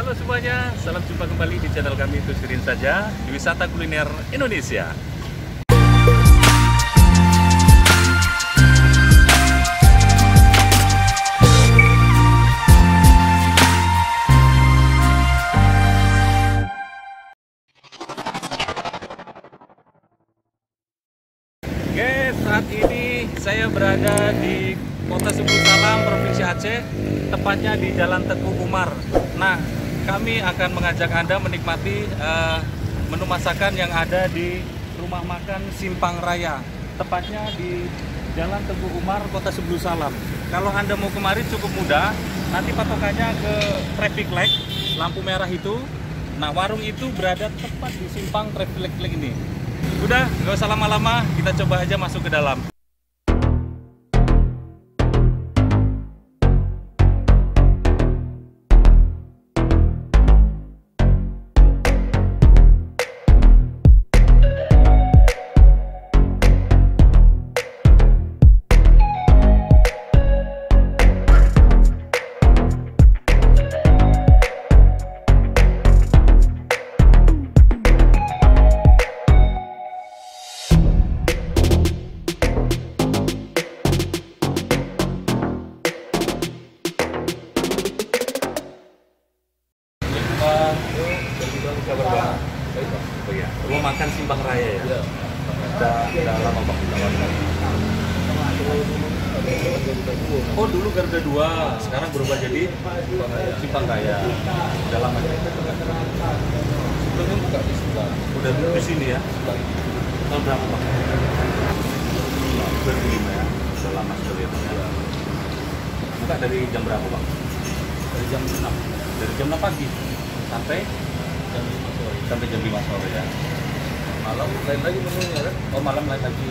Halo semuanya, salam jumpa kembali di channel kami Tusirin Saja di Wisata Kuliner Indonesia. Guys, saat ini saya berada di Kota Sebulu Salam, Provinsi Aceh, tepatnya di Jalan Teguh Umar. Nah, kami akan mengajak Anda menikmati menu masakan yang ada di rumah makan Simpang Raya, tepatnya di Jalan Teguh Umar, Kota Sebulu Salam. Kalau Anda mau kemari cukup mudah, nanti patokannya ke traffic light, lampu merah itu. Nah, warung itu berada tepat di simpang traffic light ini. Udah, nggak usah lama-lama, kita coba aja masuk ke dalam. Rumah makan Simpang Raya ya? Udah lama Bang? Oh dulu Garda 2, sekarang berubah jadi Simpang Raya. Udah lama ya? Sebelumnya buka di sebelah. Udah di sini ya? Tahun berapa Bang? 2005 ya? Udah lama sekali ya? Buka dari jam berapa Bang? Dari jam 6. Dari jam 6 pagi? Sampai? Jam 5 sore. Sampai jam 5 sore ya? Malam lain lagi menunya kan? Oh malam lain lagi.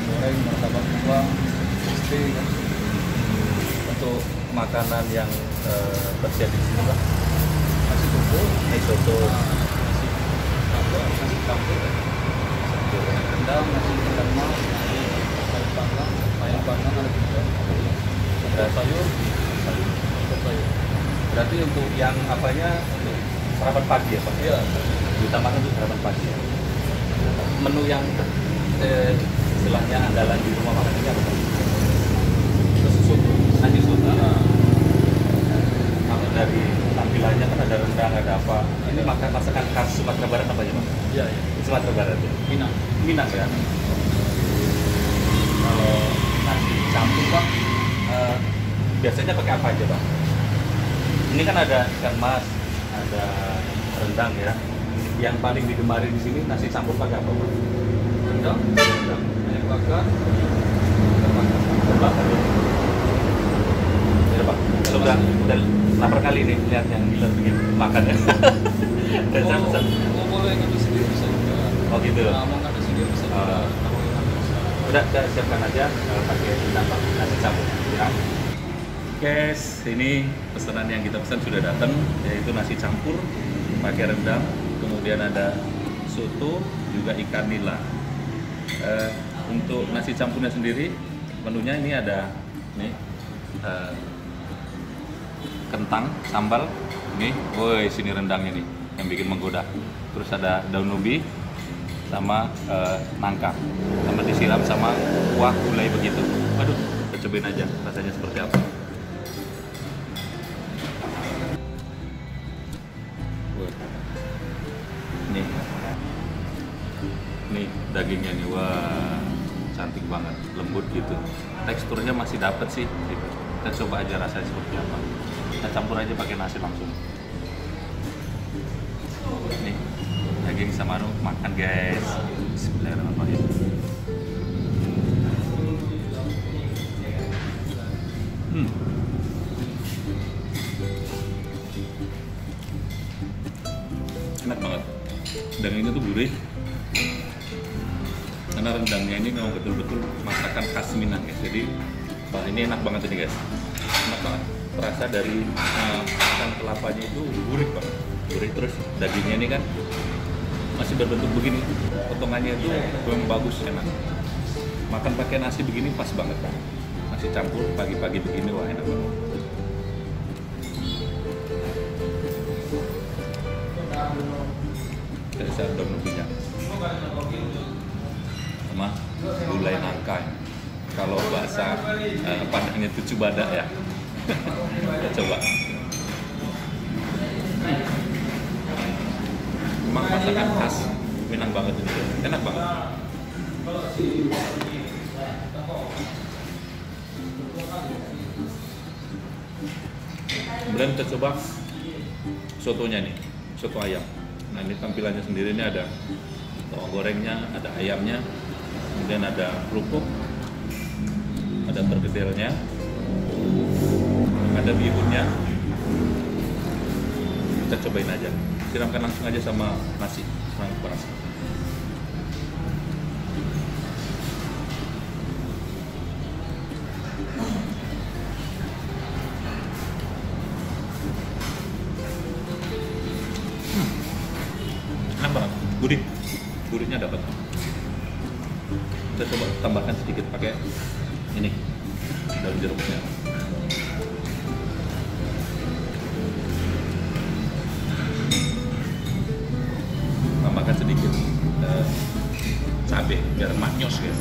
Goreng, martabak kuah, steak kan? Untuk makanan yang tersedia di sini lah. Nasi soto, nasi campur, rendang, nasi rendang mas, sayur panggang, ada juga. Ada sayur. Berarti untuk yang apanya sarapan pagi ya Pak? Iya. Utamakan untuk sarapan pagi ya. Menu yang istilahnya andalan di rumah makan ini apa Pak? Nasi soto. Kalau dari tampilannya kan ada rendang, ada apa? Ini masakan khas Sumatera Barat apa ya Pak? Iya. Sumatera Barat ya. Minang ya. Kalau nasi campur Pak, biasanya pakai apa aja Pak? Ini kan ada ikan mas, ada rendang ya. Yang paling digemari di sini nasi campur pakai apa Pak? Rendang, ayam bakar, ya Pak. Kalau udah lapar kali nih lihat yang dealer bikin makan ya. Dan saya pesan. Oh boleh ngambil sendiri bisa juga. Oh gitu. Nah, mau ngambil sendiri bisa juga. Udah siapkan aja pakai rendang nasi campur. Ya. Guys, ini pesanan yang kita pesan sudah datang, yaitu nasi campur pakai rendang, kemudian ada soto, juga ikan nila. Untuk nasi campurnya sendiri, menunya ini ada nih kentang, sambal, ini, woi sini rendangnya nih yang bikin menggoda. Terus ada daun ubi sama nangka, sama disiram sama kuah gulai begitu. Waduh, kita cobain aja rasanya seperti apa. Nih dagingnya nih, wah cantik banget, lembut gitu, teksturnya masih dapet sih gitu. Kita coba aja rasanya seperti apa. Kita campur aja pakai nasi langsung. Nih daging sama makan guys. Bismillahirrahmanirrahim. Enak banget, dagingnya tuh gurih. Karena rendangnya ini memang betul-betul masakan khas Minang guys. Jadi ini enak banget ini guys, enak banget. Terasa dari ikan kelapanya itu gurih banget, gurih. Terus dagingnya ini kan masih berbentuk begini, potongannya itu belum bagus, enak. Makan pakai nasi begini pas banget kan. Nasi campur pagi-pagi begini, wah enak banget. bisa daun lebihnya sama gulai nangka. Kalau bahasa Padangnya itu cubada ya. Kita coba. Memang masakan khas Minang banget ini, enak banget. Kemudian kita coba sotonya nih, soto ayam. Nah ini tampilannya sendiri, ini ada bawang gorengnya, ada ayamnya, kemudian ada kerupuk, ada pergedelnya, ada bihunnya. Kita cobain aja, siramkan langsung aja sama nasi, langsung panas. Enak banget, gurihnya dapat. Kita coba tambahkan sedikit pakai ini daun jeruknya. Tambahkan sedikit cabai biar maknyos guys.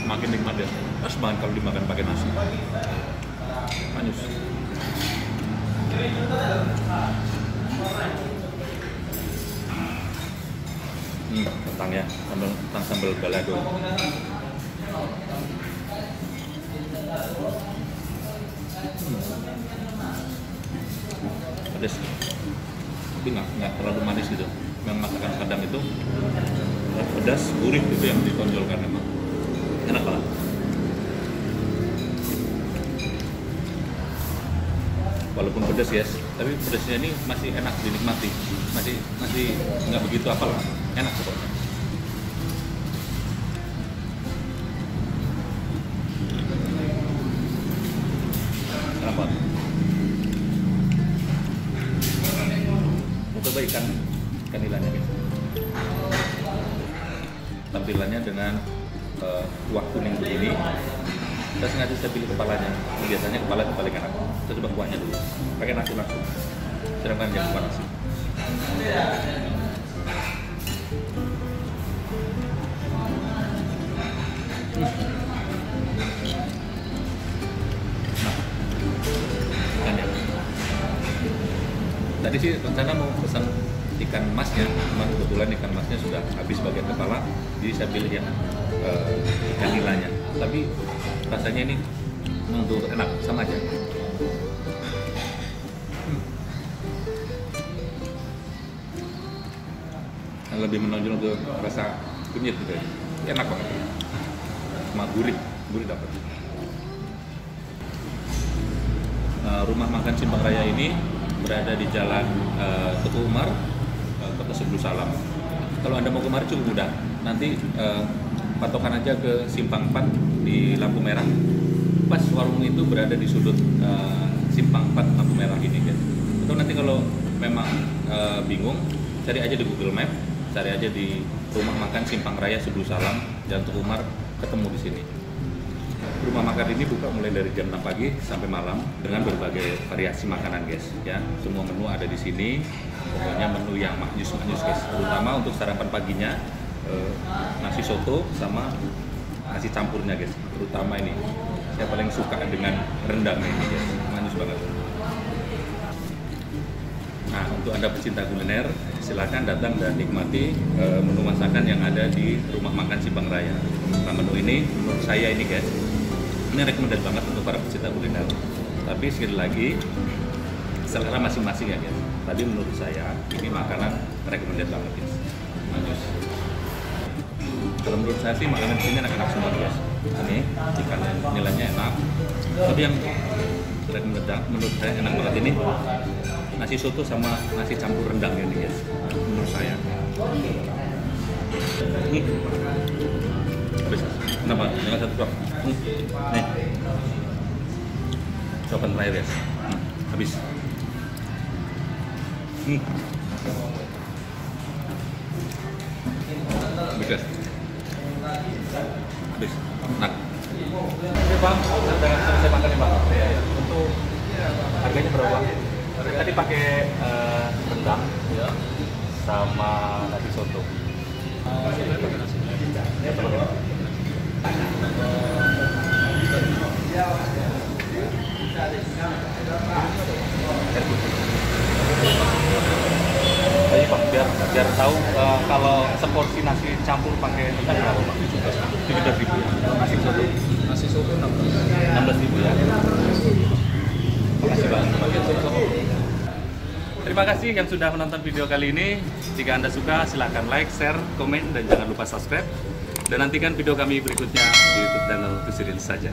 Makin nikmat ya, pas banget kalau dimakan pakai nasi, manis. Kentangnya, sambal balado. Pedas, tapi nggak terlalu manis gitu. Memang masakan Padang itu pedas, gurih gitu yang ditonjolkan memang. Enak banget. Walaupun pedas guys, tapi pedasnya ini masih enak dinikmati, masih nggak begitu apalah, enak pokoknya. Enak banget. Mau coba ikan nilannya guys. Tampilannya dengan kuah kuning begini. Kita sengaja saya pilih kepalanya. Biasanya kepala itu paling enak. Kita coba kuahnya dulu. Pakai nasi langsung. Siramkan aja kuah nasi. Ikannya. Tadi sih rencana mau pesan ikan masnya, cuman kebetulan ikan masnya sudah habis bagian kepala, jadi saya pilih yang ikan nilanya. Tapi rasanya ini untuk enak, sama aja. Lebih menonjol ke rasa kunyit gitu ya. Enak banget. Sama gurih dapat. Rumah makan Simpang Raya ini berada di Jalan Teguh Umar, Kota Sebulu Salam. Kalau Anda mau kemari cukup mudah. Nanti patokan aja ke Simpang 4 di lampu merah. Pas warung itu berada di sudut Simpang 4 lampu merah ini guys. Atau nanti kalau memang bingung, cari aja di Google Map, cari aja di Rumah Makan Simpang Raya Sebulu Salam, Jalan Teguh Umar, ketemu di sini. Rumah makan ini buka mulai dari jam 6 pagi sampai malam dengan berbagai variasi makanan guys ya. Semua menu ada di sini. Pokoknya menu yang maknyus guys. Terutama untuk sarapan paginya nasi soto sama nasi campurnya guys. Terutama ini. Saya paling suka dengan rendangnya ini guys. Maknyus banget. Nah, untuk Anda pecinta kuliner, silakan datang dan nikmati menu masakan yang ada di Rumah Makan Simpang Raya. Nah, menu ini menurut saya ini guys, ini recommended banget untuk para pecinta kuliner. Tapi sekali lagi, selera masing-masing ya guys. Tadi menurut saya, ini makanan recommended banget guys. Manis. Kalau menurut saya sih makanan di sini enak-enak semua guys. Ini ikan nilainya enak. Tapi yang recommended menurut saya enak banget ini nasi soto sama nasi campur rendang ini guys. Menurut saya. Ini habis. Kenapa? Jangan satu cup. Nih. Coba terakhir ya. Habis. Habis guys. Habis. Nah, Oke bang, udah selesai makan nih bang. Untuk harganya berapa bang? Tadi pakai rendang ya, sama nasi soto. Jadi bang, biar tahu kalau seporsi nasi campur pakai rendang berapa bang? 17.000 ya. Nasi soto Nasi soto 16. 16.000 ya. Makasih bang. Terima kasih yang sudah menonton video kali ini. Jika Anda suka, silahkan like, share, komen, dan jangan lupa subscribe. Dan nantikan video kami berikutnya di YouTube channel Tusirin saja.